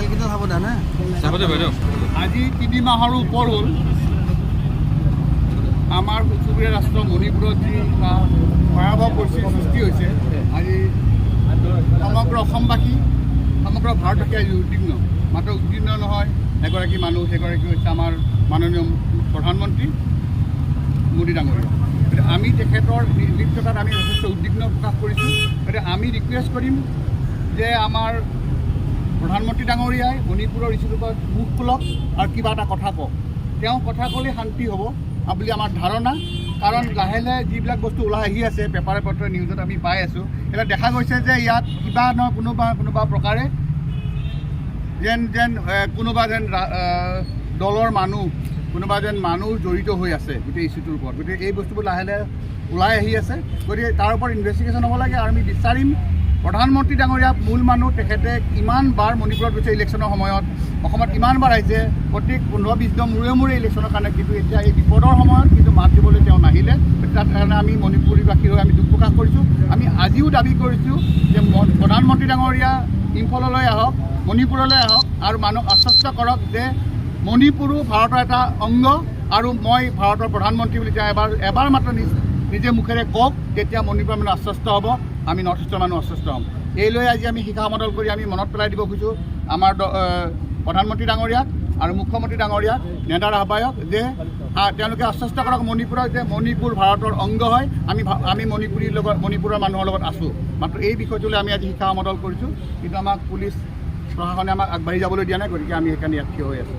কিন্তু সাৱধান হা আজি 3 মাহৰ ওপৰ হ'ল আমাৰ চুবুৰীয়া ৰাষ্ট্ৰ মণিপুৰত যি ভয়াৱহ পৰিস্থিতিৰ সৃষ্টি হৈছে। আজি সমগ্ৰ অসমবাসী সমগ্ৰ ভাৰতবাসী আজি উদ্বিগ্ন। মাত্ৰ উদ্বিগ্ন নহয়, এগৰাকী মানুহ, সেইগৰাকী হৈছে আমাৰ মাননীয় প্ৰধানমন্ত্ৰী মোদী ডাঙৰীয়া। গতিকে আমি তেখেতৰ নিৰ্লিপ্ততাত আমি যথেষ্ট উদ্বিগ্ন প্ৰকাশ কৰিছোঁ। গতিকে আমি ৰিকুৱেষ্ট কৰিম যে আমাৰ প্ৰধানমন্ত্ৰী ডাঙৰীয়াই মণিপুৰৰ ইছ্যুটোৰ ওপৰত মুখ খোলক আৰু কিবা এটা কথা কওক। তেওঁ কথা ক'লে শান্তি হ'ব বুলি আমাৰ ধাৰণা। কাৰণ লাহে লাহে যিবিলাক বস্তু ওলাই আহি আছে, পেপাৰে পত্ৰে নিউজত আমি পাই আছোঁ, এতিয়া দেখা গৈছে যে ইয়াত কিবা নহয় কোনোবা প্ৰকাৰে যেন কোনোবা যেন দলৰ কোনোবা যেন মানুহ জড়িত হৈ আছে গোটেই ইছ্যুটোৰ ওপৰত। গতিকে এই বস্তুবোৰ লাহে লাহে ওলাই আহি আছে। গতিকে তাৰ ওপৰত ইনভেষ্টিগেশ্যন হ'ব লাগে আৰু আমি বিচাৰিম প্ৰধানমন্ত্ৰী ডাঙৰীয়া মূল মানুহ, তেখেতে কিমানবাৰ মণিপুৰত গৈছে ইলেকশ্যনৰ সময়ত, অসমত কিমানবাৰ আহিছে, প্ৰত্যেক 15-20 দিনৰ মূৰে ইলেকশ্যনৰ কাৰণে, কিন্তু এতিয়া এই বিপদৰ সময়ত কিন্তু মাত দিবলৈ তেওঁ নাহিলে। তাৰ কাৰণে আমি মণিপুৰীবাসীৰ হৈ আমি দুখ প্ৰকাশ কৰিছোঁ। আমি আজিও দাবী কৰিছোঁ যে প্ৰধানমন্ত্ৰী ডাঙৰীয়া ইম্ফললৈ আহক, মণিপুৰলৈ আহক আৰু মানুহক আশ্বস্ত কৰক যে মণিপুৰো ভাৰতৰ এটা অংগ আৰু মই ভাৰতৰ প্ৰধানমন্ত্ৰী বুলি তেওঁ এবাৰ মাত্ৰ নিজে মুখেৰে কওক, তেতিয়া মণিপুৰৰ মানুহ আশ্বস্ত হ'ব, আমি নৰ্থ ইষ্টৰ মানুহ আশ্বস্ত হ'ম। এই লৈ আজি আমি শিখা সমদল কৰি আমি মনত পেলাই দিব খোজোঁ আমাৰ প্ৰধানমন্ত্ৰী ডাঙৰীয়াক আৰু মুখ্যমন্ত্ৰী ডাঙৰীয়াক, নেতাৰ আহ্বায়ক, যে তেওঁলোকে আশ্বস্ত কৰক মণিপুৰক যে মণিপুৰ ভাৰতৰ অংগ হয়, আমি মণিপুৰৰ মানুহৰ লগত আছোঁ। মাত্ৰ এই বিষয়টোলৈ আমি আজি শিখা সমদল কৰিছোঁ, কিন্তু আমাক পুলিচ প্ৰশাসনে আমাক আগবাঢ়ি যাবলৈ দিয়া নাই। গতিকে আমি সেইকাৰণে ইয়াত থিয় হৈ আছোঁ।